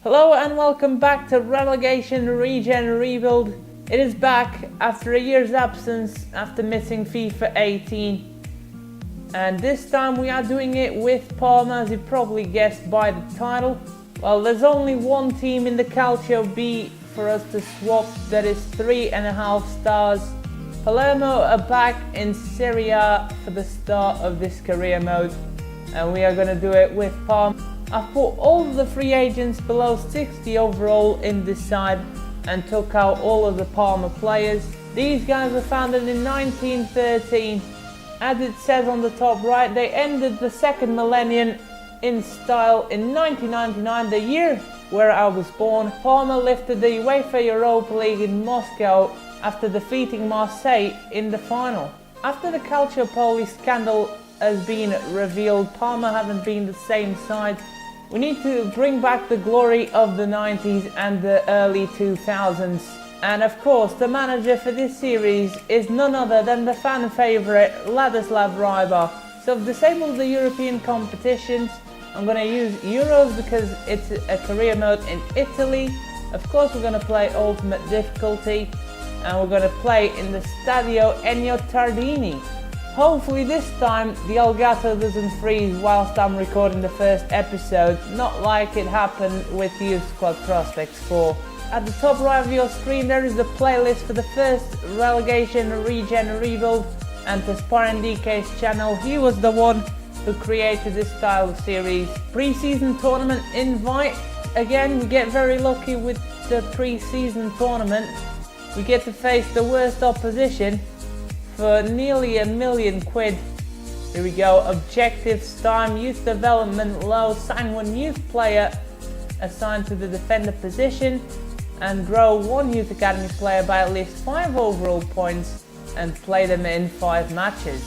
Hello and welcome back to Relegation, Regen, Rebuild. It is back after a year's absence after missing FIFA 18. And this time we are doing it with Parma, as you probably guessed by the title. Well, there's only one team in the Calcio B for us to swap, that is 3.5 stars. Palermo are back in Serie A for the start of this career mode. And we are going to do it with Parma. I've put all of the free agents below 60 overall in this side and took out all of the Parma players. These guys were founded in 1913. As it says on the top right, they ended the second millennium in style in 1999, the year where I was born. Parma lifted the UEFA Europa League in Moscow after defeating Marseille in the final. After the Calciopoli scandal has been revealed, Parma haven't been the same side. We need to bring back the glory of the 90s and the early 2000s. And of course, the manager for this series is none other than the fan favourite Ladislav Rybar. So I've disabled the European competitions. I'm going to use Euros because it's a career mode in Italy. Of course, we're going to play ultimate difficulty. And we're going to play in the Stadio Ennio Tardini. Hopefully this time the Elgato doesn't freeze whilst I'm recording the first episode, not like it happened with Youth Squad Prospects 4. At the top right of your screen there is the playlist for the first Relegation, Regen, Rebuild, and to Sparring DK's channel. He was the one who created this style of series. Pre-season tournament invite. Again, we get very lucky with the pre-season tournament. We get to face the worst opposition for nearly £1 million. Here we go. Objectives: time, youth development low, sign one youth player assigned to the defender position, and grow one youth academy player by at least 5 overall points and play them in 5 matches.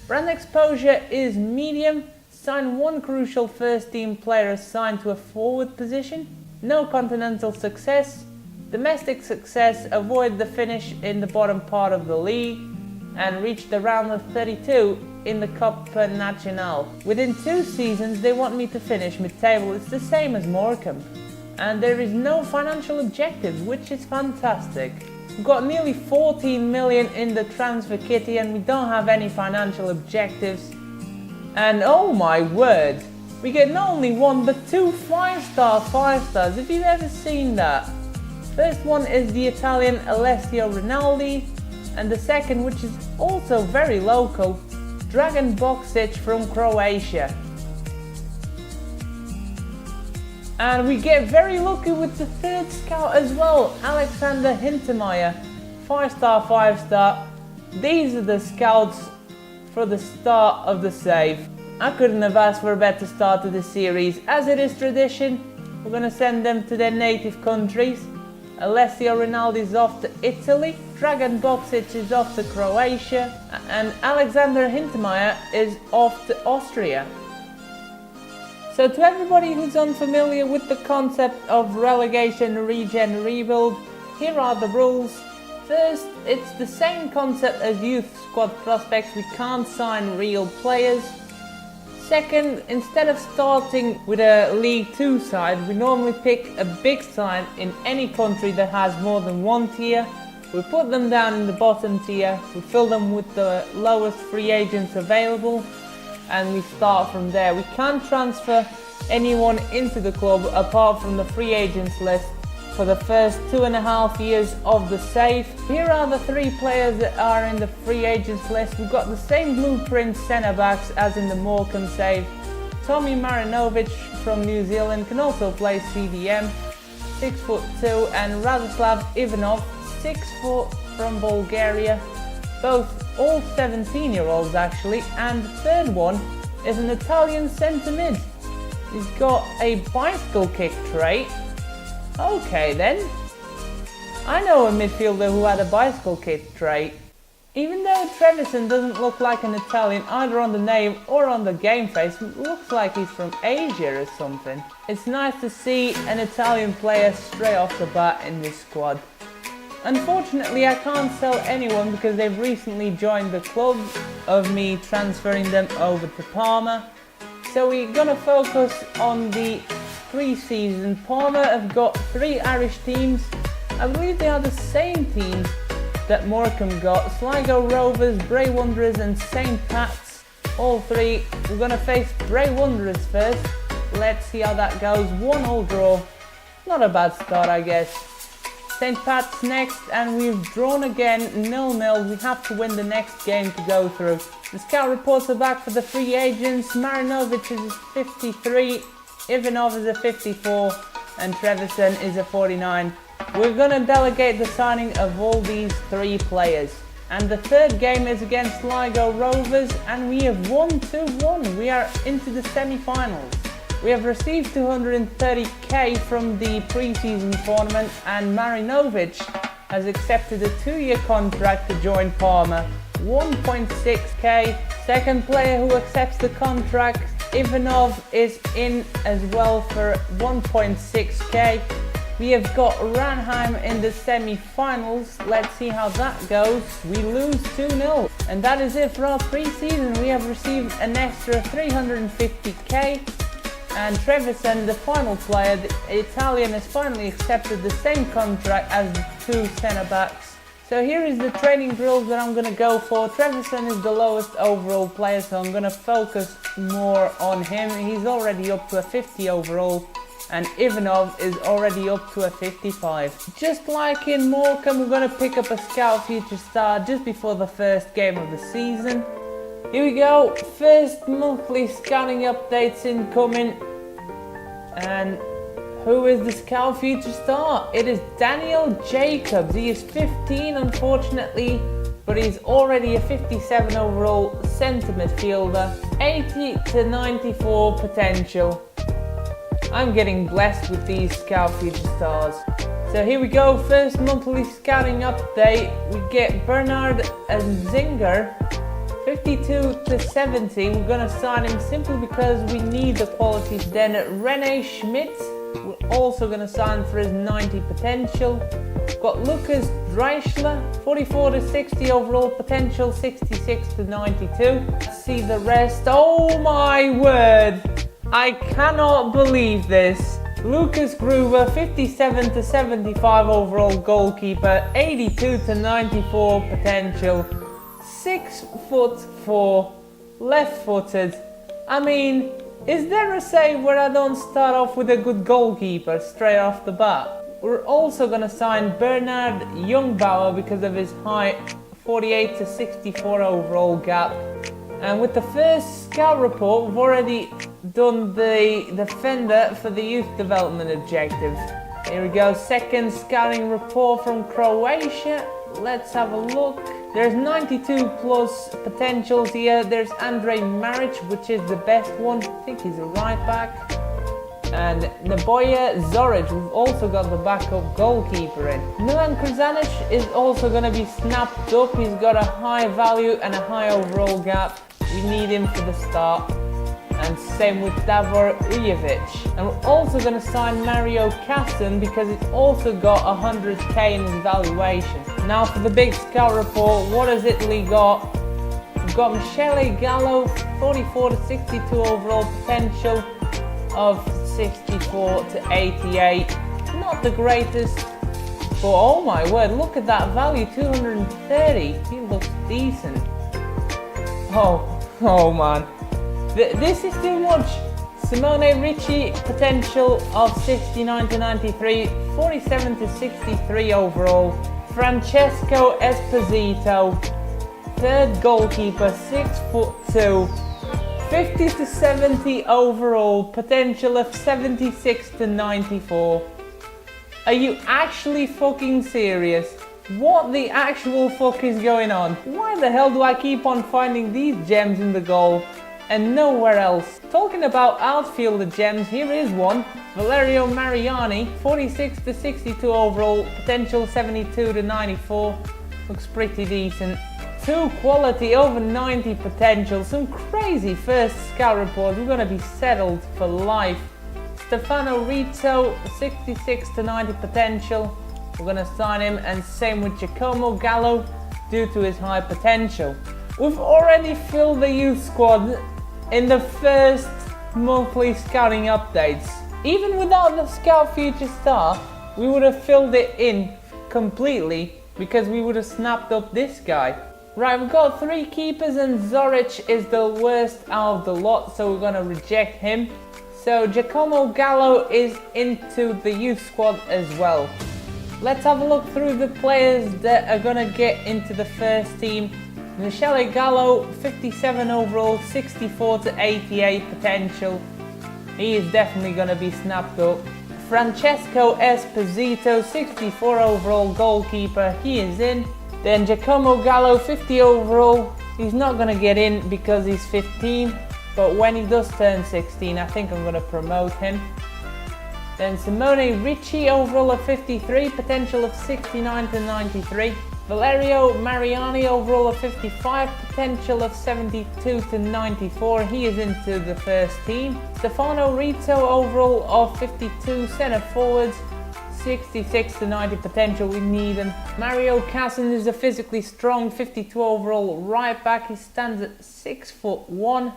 Brand exposure is medium. Sign one crucial first team player assigned to a forward position. No continental success. Domestic success, avoid the finish in the bottom part of the league and reach the round of 32 in the Coppa Nacional. Within 2 seasons they want me to finish mid-table. It's the same as Morecambe. And there is no financial objectives, which is fantastic. We've got nearly 14 million in the transfer kitty and we don't have any financial objectives. And oh my word, we get not only 1 but 2 5-star 5-stars. Have you ever seen that? First one is the Italian Alessio Rinaldi, and the second, which is also very local, Dragan Boksic from Croatia. And we get very lucky with the third scout as well, Alexander Hintermeyer, 5-star 5-star. These are the scouts for the start of the save. I couldn't have asked for a better start to the series. As it is tradition, we're going to send them to their native countries. Alessio Rinaldi is off to Italy, Dragan Boksic is off to Croatia, and Alexander Hintermeyer is off to Austria. So to everybody who's unfamiliar with the concept of Relegation, Regen, Rebuild, here are the rules. First, it's the same concept as Youth Squad Prospects, we can't sign real players. Second, instead of starting with a League 2 side, we normally pick a big side in any country that has more than 1 tier. We put them down in the bottom tier, we fill them with the lowest free agents available, and we start from there. We can't transfer anyone into the club apart from the free agents list for the first 2.5 years of the save. Here are the 3 players that are in the free agents list. We've got the same blueprint centre backs as in the Morecambe save. Tommy Marinovic from New Zealand can also play CDM, 6'2", and Radoslav Ivanov, 6 foot from Bulgaria. Both all 17-year-olds actually. And the third one is an Italian centre mid. He's got a bicycle kick trait. Okay then, I know a midfielder who had a bicycle kick trait. Even though Trevisan doesn't look like an Italian either on the name or on the game face, it looks like he's from Asia or something. It's nice to see an Italian player straight off the bat in this squad. Unfortunately I can't sell anyone because they've recently joined the club of me transferring them over to Parma. So we're gonna focus on the pre-season, Parma have got 3 Irish teams. I believe they are the same teams that Morecambe got. Sligo Rovers, Bray Wanderers and St. Pat's. All 3. We're going to face Bray Wanderers first. Let's see how that goes. 1-1 draw. Not a bad start, I guess. St. Pat's next, and we've drawn again 0-0. We have to win the next game to go through. The scout reports are back for the free agents. Marinovic is 53, Ivanov is a 54, and Trevisan is a 49. We're going to delegate the signing of all these 3 players. And the third game is against Sligo Rovers, and we have won 2-1. We are into the semi-finals. We have received 230k from the pre-season tournament, and Marinovic has accepted a 2-year contract to join Parma. 1.6k. Second player who accepts the contract, Ivanov, is in as well for 1.6k. We have got Ranheim in the semi-finals. Let's see how that goes. We lose 2-0. And that is it for our pre-season. We have received an extra 350k. And Trevisan, the final player, the Italian, has finally accepted the same contract as the 2 centre-backs. So here is the training drills that I'm going to go for. Trevisan is the lowest overall player, so I'm going to focus more on him. He's already up to a 50 overall, and Ivanov is already up to a 55. Just like in Morecambe, we're going to pick up a scout future star just before the first game of the season. Here we go, first monthly scouting updates incoming. And who is the scout future star? It is Daniel Jacobs. He is 15 unfortunately, but he's already a 57 overall centre midfielder, 80 to 94 potential. I'm getting blessed with these scout future stars. So here we go, first monthly scouting update. We get Bernard Zinger, 52 to 70. We're going to sign him simply because we need the qualities. Then Rene Schmidt, we're also going to sign for his 90 potential. Got Lucas Dreischler, 44 to 60 overall potential, 66 to 92. Let's see the rest. Oh my word! I cannot believe this. Lucas Gruber, 57 to 75 overall goalkeeper, 82 to 94 potential. 6'4", left-footed. I mean, is there a save where I don't start off with a good goalkeeper straight off the bat? We're also going to sign Bernard Jungbauer because of his height, 48 to 64 overall gap. And with the first scout report, we've already done the defender for the youth development objective. Here we go, second scouting report from Croatia. Let's have a look. There's 92 plus potentials here. There's Andrej Maric, which is the best one. I think he's a right back. And Naboja Zoric, we've also got the backup goalkeeper in. Milan Kruzanic is also going to be snapped up. He's got a high value and a high overall gap. We need him for the start. And same with Davor Ujevic. And we're also going to sign Mario Casson because he's also got 100k in his valuation. Now for the big scout report, what has Italy got? We've got Michele Gallo, 44 to 62 overall potential of 64 to 88. Not the greatest, but oh my word, look at that value, 230. He looks decent. Oh man. This is too much. Simone Ricci, potential of 69 to 93, 47 to 63 overall. Francesco Esposito, third goalkeeper, 6'2", 50 to 70 overall, potential of 76 to 94. Are you actually fucking serious? What the actual fuck is going on? Why the hell do I keep on finding these gems in the goal and nowhere else? Talking about outfielder gems, here is one. Valerio Mariani, 46 to 62 overall, potential 72 to 94. Looks pretty decent. Two quality, over 90 potential. Some crazy first scout reports. We're going to be settled for life. Stefano Rizzo, 66 to 90 potential. We're going to sign him, and same with Giacomo Gallo due to his high potential. We've already filled the youth squad in the first monthly scouting updates. Even without the Scout Future Star, we would have filled it in completely because we would have snapped up this guy. Right, we've got 3 keepers and Zoric is the worst out of the lot, so we're going to reject him. So Giacomo Gallo is into the youth squad as well. Let's have a look through the players that are going to get into the first team. Michele Gallo, 57 overall, 64 to 88 potential. He is definitely going to be snapped up. Francesco Esposito, 64 overall goalkeeper. He is in. Then Giacomo Gallo, 50 overall. He's not going to get in because he's 15. But when he does turn 16, I think I'm going to promote him. Then Simone Ricci, overall of 53, potential of 69 to 93. Valerio Mariani, overall of 55, potential of 72 to 94. He is into the first team. Stefano Rito, overall of 52, centre forwards, 66 to 90 potential. We need him. Mario Casson is a physically strong 52 overall right back. He stands at 6'1".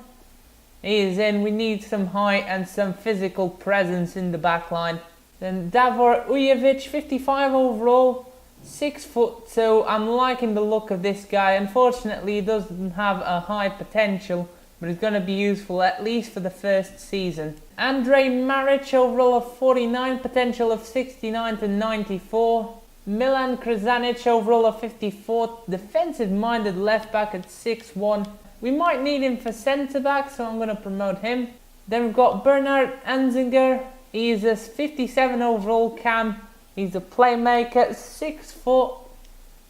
He is in. We need some height and some physical presence in the back line. Then Davor Ujevic, 55 overall, 6'2". I'm liking the look of this guy. Unfortunately, he doesn't have a high potential, but he's going to be useful at least for the first season. Andrej Maric, overall of 49, potential of 69 to 94. Milan Krajanic, overall of 54, defensive-minded left back at 6'1". We might need him for centre back, so I'm going to promote him. Then we've got Bernard Anzinger. He's a 57 overall cam. He's a playmaker, 6 foot.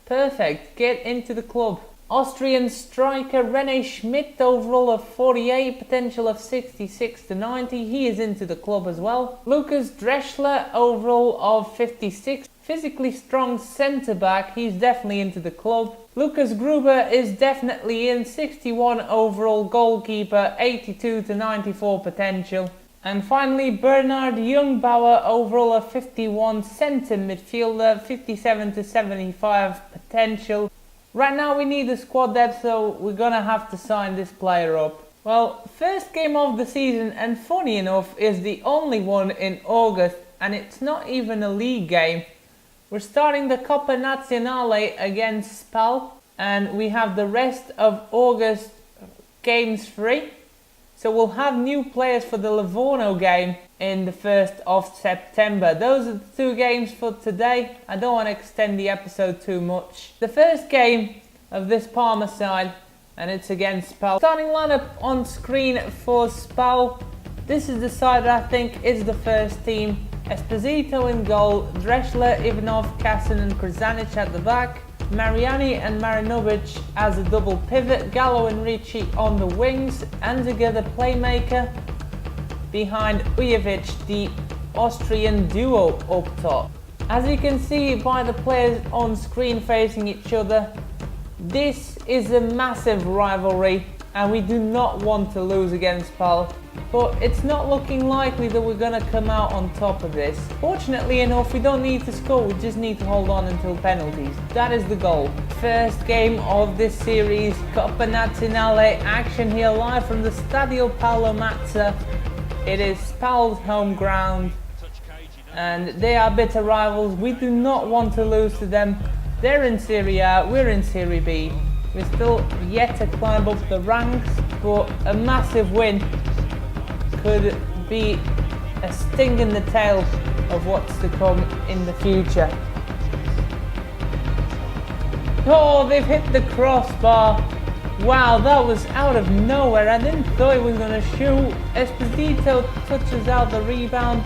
Perfect. Get into the club. Austrian striker René Schmidt, overall of 48, potential of 66 to 90. He is into the club as well. Lucas Dreschler, overall of 56. Physically strong centre back. He's definitely into the club. Lucas Gruber is definitely in, 61 overall goalkeeper, 82 to 94 potential. And finally, Bernard Jungbauer, overall of 51, centre midfielder, 57 to 75 potential. Right now we need a squad depth, so we're gonna have to sign this player up. Well, first game of the season, and funny enough, is the only one in August, and it's not even a league game. We're starting the Coppa Nazionale against Spal, and we have the rest of August games free. So we'll have new players for the Livorno game in the 1st of September. Those are the 2 games for today. I don't want to extend the episode too much. The first game of this Parma side, and it's against Spal. Starting lineup on screen for Spal. This is the side that I think is the first team. Esposito in goal, Dreschler, Ivanov, Kassan and Krajanic at the back. Mariani and Marinovic as a double pivot, Gallo and Ricci on the wings, Anziger the playmaker, behind Ujevic the Austrian duo up top. As you can see by the players on screen facing each other, this is a massive rivalry and we do not want to lose against Pal. But it's not looking likely that we're going to come out on top of this. Fortunately enough, we don't need to score, we just need to hold on until penalties. That is the goal. First game of this series, Coppa Nazionale action here live from the Stadio Paolo Mazza. It is Spal's home ground and they are bitter rivals. We do not want to lose to them. They're in Serie A, we're in Serie B. We're still yet to climb up the ranks, but a massive win could be a sting in the tail of what's to come in the future. Oh, they've hit the crossbar. Wow, that was out of nowhere. I didn't thought he was going to shoot. Esposito touches out the rebound.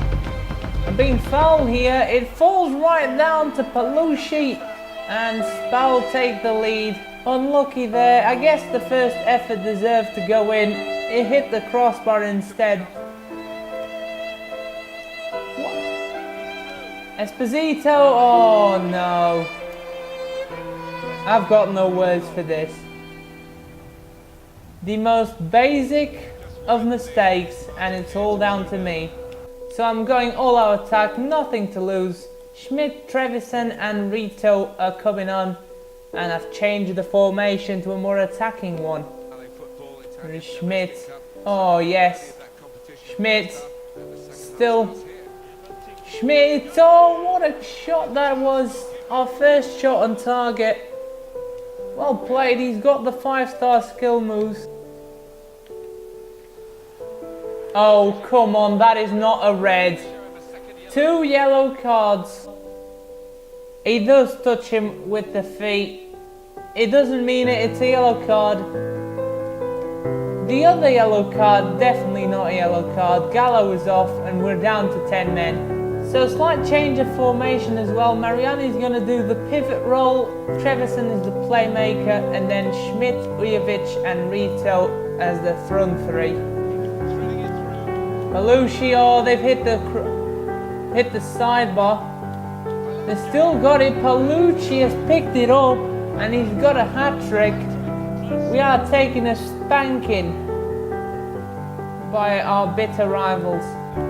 I'm being fouled here. It falls right down to Palucci and Spal take the lead. Unlucky there. I guess the first effort deserved to go in. It hit the crossbar instead. Esposito, oh no. I've got no words for this. The most basic of mistakes and it's all down to me. So I'm going all out attack, nothing to lose. Schmidt, Trevisan and Rito are coming on. And I've changed the formation to a more attacking one. Schmidt. Oh yes. Schmidt still. Schmidt, oh what a shot that was. Our first shot on target. Well played, he's got the 5-star skill moves. Oh come on, that is not a red. 2 yellow cards. He does touch him with the feet. It doesn't mean it's a yellow card. The other yellow card, definitely not a yellow card. Gallo is off and we're down to 10 men. So slight change of formation as well. Mariani's going to do the pivot role. Trevisan is the playmaker. And then Schmidt, Ujovic and Rito as the front three. Palucci, oh they've hit the sidebar. They've still got it. Palucci has picked it up and he's got a hat-trick. We are taking a spanking by our bitter rivals.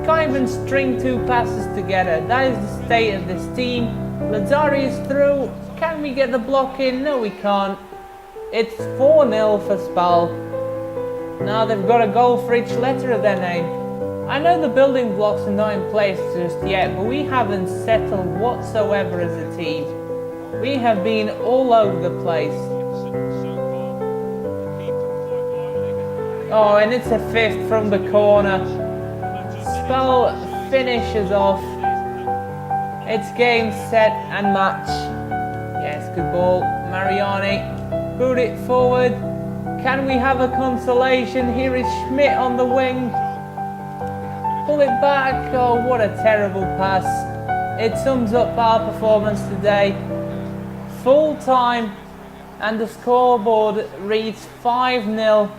Can't even string 2 passes together. That is the state of this team. Lazzari is through. Can we get the block in? No, we can't. It's 4-0 for Spal. Now they've got a goal for each letter of their name. I know the building blocks are not in place just yet, but we haven't settled whatsoever as a team. We have been all over the place. Oh, and it's a 5th from the corner. Spal finishes off. It's game, set and match. Yes, good ball. Mariani, boot it forward. Can we have a consolation? Here is Schmidt on the wing. Pull it back. Oh, what a terrible pass. It sums up our performance today. Full time and the scoreboard reads 5-0.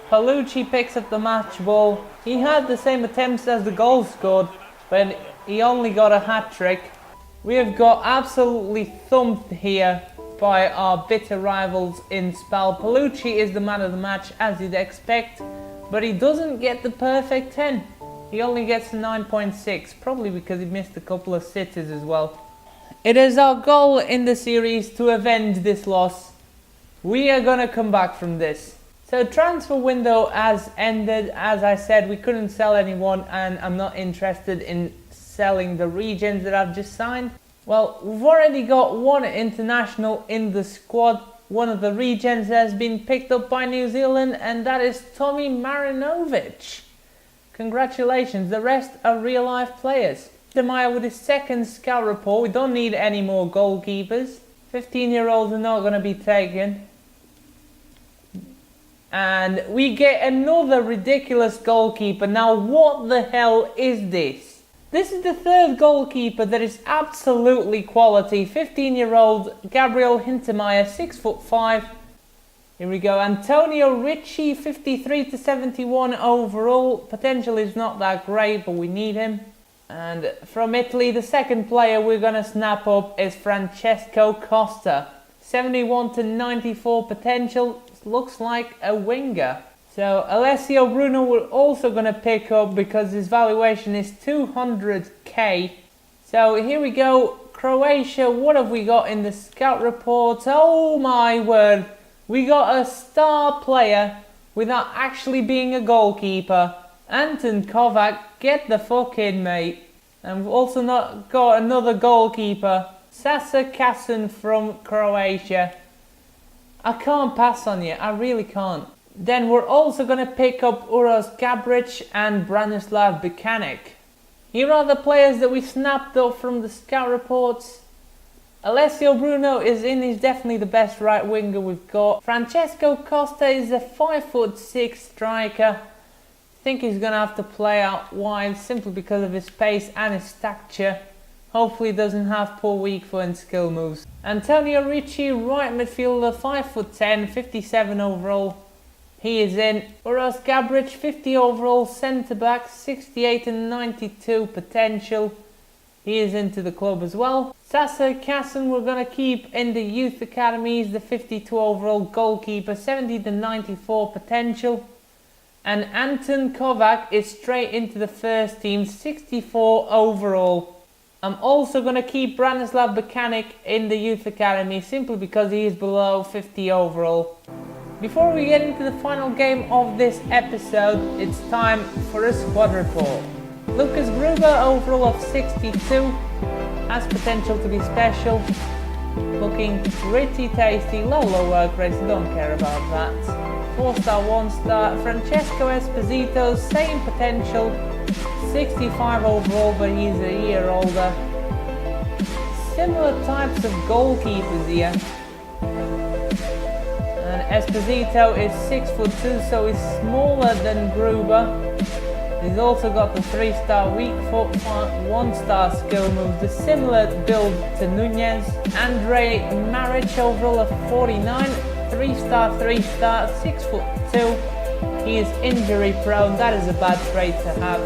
Palucci picks up the match ball. He had the same attempts as the goal scored, but he only got a hat-trick. We have got absolutely thumped here by our bitter rivals in Spal. Palucci is the man of the match, as you'd expect, but he doesn't get the perfect 10. He only gets a 9.6, probably because he missed a couple of sitters as well. It is our goal in the series to avenge this loss. We are going to come back from this. So transfer window has ended. As I said, we couldn't sell anyone and I'm not interested in selling the Regens that I've just signed. Well, we've already got 1 international in the squad. One of the Regens has been picked up by New Zealand and that is Tommy Marinovic. Congratulations, the rest are real life players. Demaya with his 2nd scout report. We don't need any more goalkeepers. 15-year-olds are not going to be taken. And we get another ridiculous goalkeeper. Now what the hell is this? This is the 3rd goalkeeper that is absolutely quality. 15-year-old Gabriel Hintermeyer, 6'5". Here we go. Antonio Ricci, 53 to 71 overall. Potential is not that great, but we need him. And from Italy, the 2nd player we're going to snap up is Francesco Costa. 71 to 94 potential. Looks like a winger. So Alessio Bruno we're also going to pick up because his valuation is 200k. So here we go. Croatia, what have we got in the scout report? Oh my word. We got a star player without actually being a goalkeeper. Anton Kovac, get the fuck in, mate. And we've also not got another goalkeeper. Sasa Kasan from Croatia. I can't pass on you, I really can't. Then we're also going to pick up Uros Gabric and Branislav Bikanek. Here are the players that we snapped up from the scout reports. Alessio Bruno is in, he's definitely the best right winger we've got. Francesco Costa is a 5'6" striker. I think he's going to have to play out wide simply because of his pace and his stature. Hopefully he doesn't have poor weak foot and skill moves. Antonio Ricci, right midfielder, 5'10", 57 overall. He is in. Uros Gabric, 50 overall, centre back, 68 and 92 potential. He is into the club as well. Sasa Kasan we're going to keep in the youth academies, the 52 overall goalkeeper, 70 to 94 potential. And Anton Kovac is straight into the first team, 64 overall. I'm also going to keep Branislav Bikanek in the youth academy simply because he is below 50 overall. Before we get into the final game of this episode, it's time for a squad report. Lucas Gruber, overall of 62, has potential to be special. Looking pretty tasty, low work rates, don't care about that. 4-star, 1-star. Francesco Esposito, same potential, 65 overall, but he's a year older. Similar types of goalkeepers here. And Esposito is 6'2", so he's smaller than Gruber. He's also got the 3-star weak foot, 1-star skill moves, the similar build to Nunez. Andre Maric, overall of 49, 3-star, 6'2". He is injury prone, that is a bad trait to have.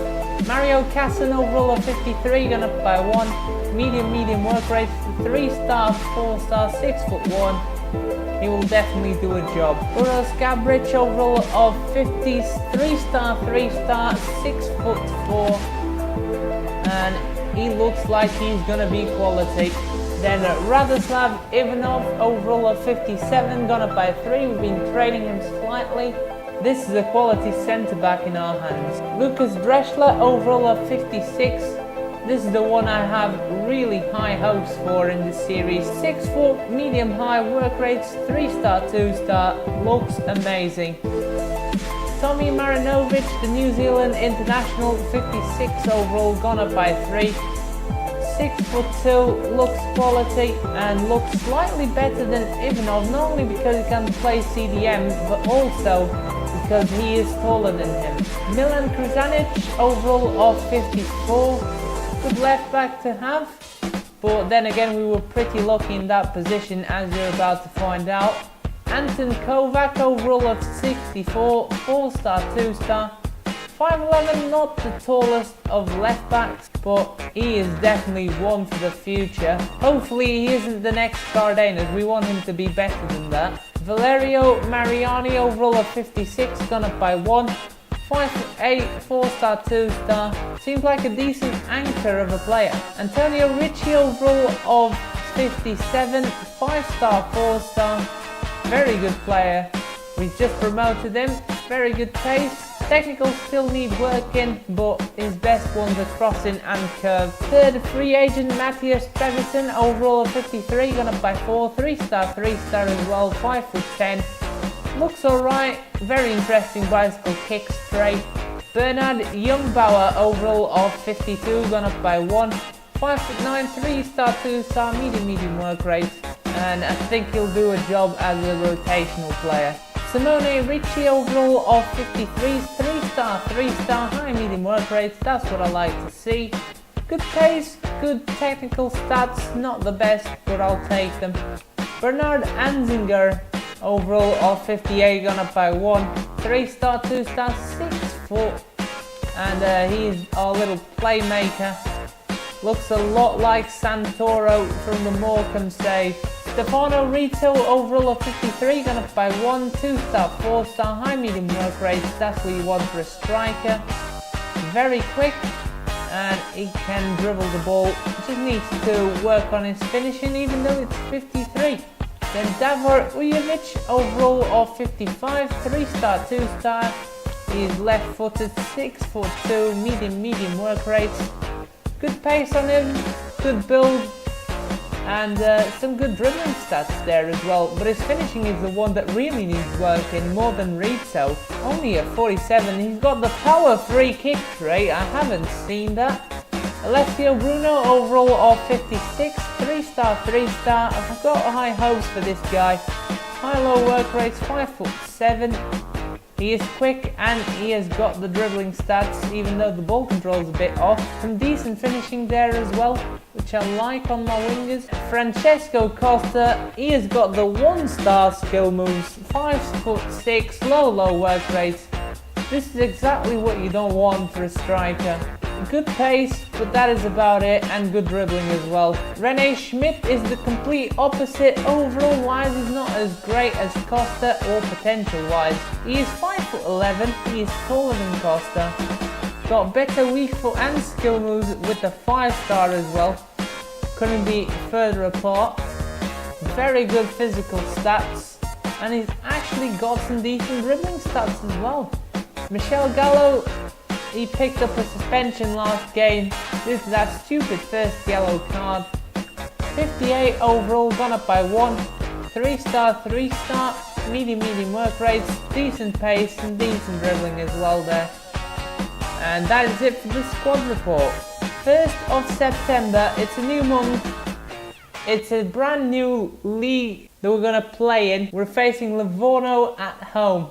Mario Casson, overall of 53, gone up by 1. Medium work rate, 3-star, 4-star, 6'1". He will definitely do a job. Uros Gabric, overall of 50, 3-star, 6'4", and he looks like he's gonna be quality. Then Radoslav Ivanov, overall of 57, gone up by 3. We've been trading him slightly. This is a quality centre back in our hands. Lucas Dreschler, overall of 56. This is the one I have really high hopes for in this series. 6 foot, medium high work rates, 3-star, 2-star, looks amazing. Tommy Marinovic, the New Zealand international, 56 overall, gone up by 3. 6'2", looks quality and looks slightly better than Ivanov, not only because he can play CDM, but also because he is taller than him. Milan Kruzanic, overall of 54. Good left back to have, but then again we were pretty lucky in that position, as you're about to find out. Anton Kovac, overall of 64, 4-star, 2-star, 5'11", not the tallest of left backs, but he is definitely one for the future. Hopefully he isn't the next Cardenas, we want him to be better than that. Valerio Mariani, overall of 56, gone up by 1. 5'8", 4-star, 2-star, seems like a decent anchor of a player. Antonio Ricci, overall of 57, 5-star, 4-star, very good player. We just promoted him, very good pace. Technical still need working, but his best ones are crossing and curve. Third free agent Matthias Trevisan, overall of 53, gone up by 4, 3-star, 3-star as well, 5'10". Looks alright, very interesting bicycle kick straight. Bernard Jungbauer, overall of 52, gone up by 1. 5'9", 3-star, 2-star, medium work rate, and I think he'll do a job as a rotational player. Simone Ricci, overall of 53, 3-star, 3-star, high medium work rates, that's what I like to see. Good pace, good technical stats, not the best, but I'll take them. Bernard Anzinger, overall of 58, gone up by 1, 3-star, 2-star, 6 foot, and he's our little playmaker. Looks a lot like Santoro from the Morecambe save. Stefano Rito, overall of 53, gone up by 1, 2-star, 4-star, high medium work rates, that's what you want for a striker. Very quick, and he can dribble the ball, just needs to work on his finishing even though it's 53. Then Davor Ujovic, overall of 55, 3-star, 2-star, he's left-footed, 6'2", medium work rates. Good pace on him, good build, and some good dribbling stats there as well, but his finishing is the one that really needs working more than Rito. Only at 47, he's got the power free kick trait, I haven't seen that. Alessio Bruno, overall of 56, 3-star, 3-star, I've got high hopes for this guy. High-low work rates, 5'7". He is quick and he has got the dribbling stats, even though the ball control is a bit off. Some decent finishing there as well, which I like on my wingers. Francesco Costa, he has got the 1-star skill moves, 5'6", low work rates. This is exactly what you don't want for a striker. Good pace, but that is about it, and good dribbling as well. Rene Schmidt is the complete opposite. Overall wise, he's not as great as Costa, or potential wise. He is 5'11", he is taller than Costa. Got better weak foot and skill moves with the 5-star as well. Couldn't be further apart. Very good physical stats, and he's actually got some decent dribbling stats as well. Michel Gallo, he picked up a suspension last game due to that stupid first yellow card. 58 overall, gone up by 1. 3-star, 3-star, medium work rates, decent pace and decent dribbling as well there. And that is it for the squad report. 1st of September, it's a new month. It's a brand new league that we're going to play in. We're facing Livorno at home.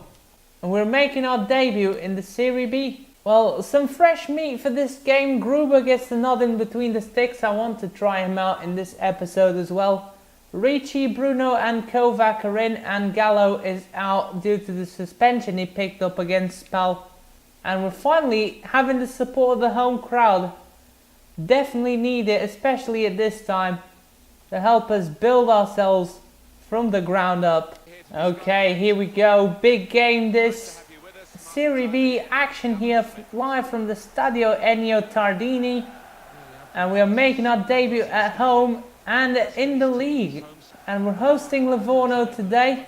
And we're making our debut in the Serie B. Well, some fresh meat for this game. Gruber gets the nod in between the sticks. I want to try him out in this episode as well. Ricci, Bruno and Kovac are in, and Gallo is out due to the suspension he picked up against Spal. And we're finally having the support of the home crowd. Definitely need it, especially at this time, to help us build ourselves from the ground up. Okay, here we go. Big game this. Serie B action here live from the Stadio Ennio Tardini. And we are making our debut at home and in the league. And we're hosting Livorno today.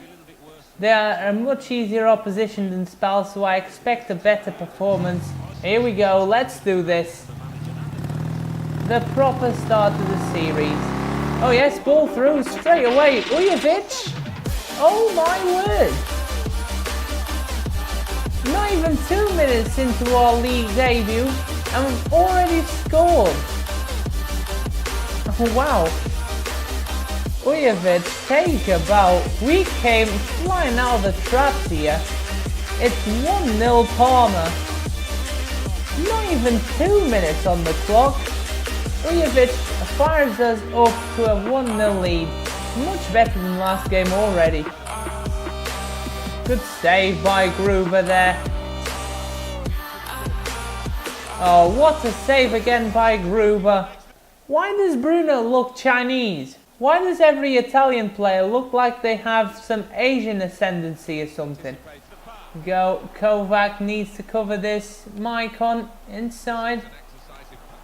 They are a much easier opposition than Spal, so I expect a better performance. Here we go, let's do this. The proper start to the series. Oh yes, ball through straight away. Ujovic! Oh my word! Not even 2 minutes into our league debut and we've already scored. Oh wow. Ujovic, take a bow. We came flying out of the traps here. It's 1-0 Parma. Not even 2 minutes on the clock. Ujovic fires us up to a 1-0 lead. Much better than last game already. Good save by Gruber there. Oh, what a save again by Gruber. Why does Bruno look Chinese? Why does every Italian player look like they have some Asian ascendancy or something? Go, Kovac needs to cover this. Maicon inside.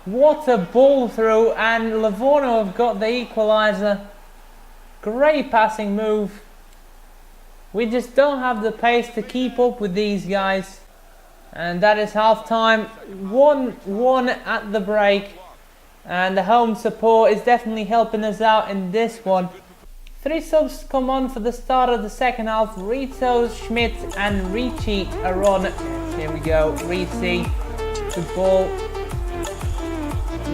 What a ball through, and Livorno have got the equaliser. Great passing move. We just don't have the pace to keep up with these guys. And that is half time. 1-1 at the break. And the home support is definitely helping us out in this one. 3 subs come on for the start of the second half. Rito, Schmidt and Ricci are on. Here we go, Ricci. Good ball.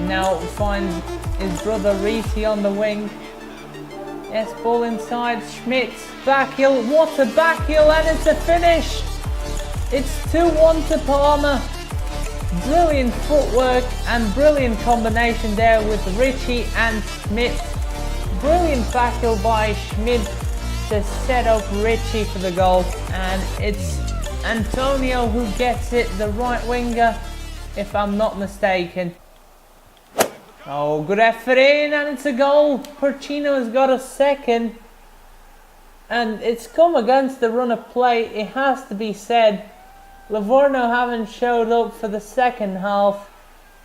Now finds his brother Ricci on the wing. Yes, ball inside. Schmidt, back heel. What a back heel, and it's a finish. It's 2-1 to Parma. Brilliant footwork and brilliant combination there with Ricci and Schmidt. Brilliant back heel by Schmidt to set up Ricci for the goal. And it's Antonio who gets it, the right winger, if I'm not mistaken. Oh, good effort in, and it's a goal. Porcino has got a second. And it's come against the run of play, it has to be said. Livorno haven't showed up for the second half.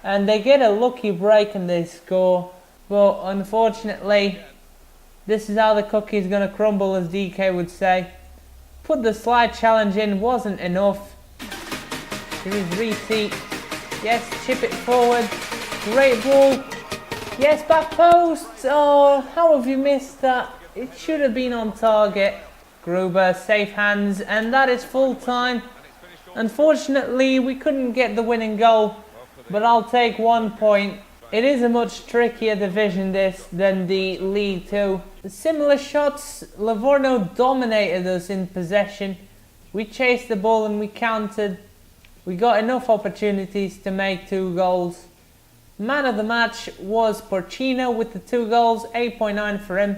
And they get a lucky break and they score. But unfortunately, this is how the cookie is going to crumble, as DK would say. Put the slide challenge in, wasn't enough. Here is Ricci. Yes, chip it forward. Great ball. Yes, back post. Oh, how have you missed that? It should have been on target. Gruber, safe hands, and that is full time. Unfortunately, we couldn't get the winning goal, but I'll take 1 point. It is a much trickier division this than the League 2. Similar shots, Livorno dominated us in possession. We chased the ball and we countered. We got enough opportunities to make 2 goals. Man of the match was Porcino with the 2 goals, 8.9 for him.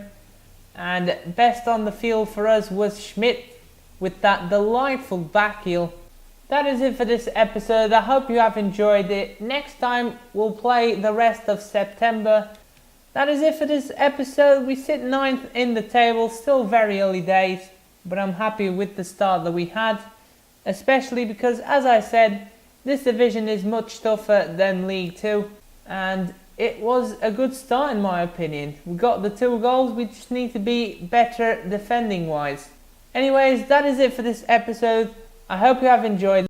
And best on the field for us was Schmidt with that delightful back heel. That is it for this episode. I hope you have enjoyed it. Next time we'll play the rest of September. That is it for this episode. We sit 9th in the table, still very early days, but I'm happy with the start that we had, especially because, as I said, this division is much tougher than League 2, and it was a good start in my opinion. We got the 2 goals, we just need to be better defending wise. Anyways, that is it for this episode. I hope you have enjoyed.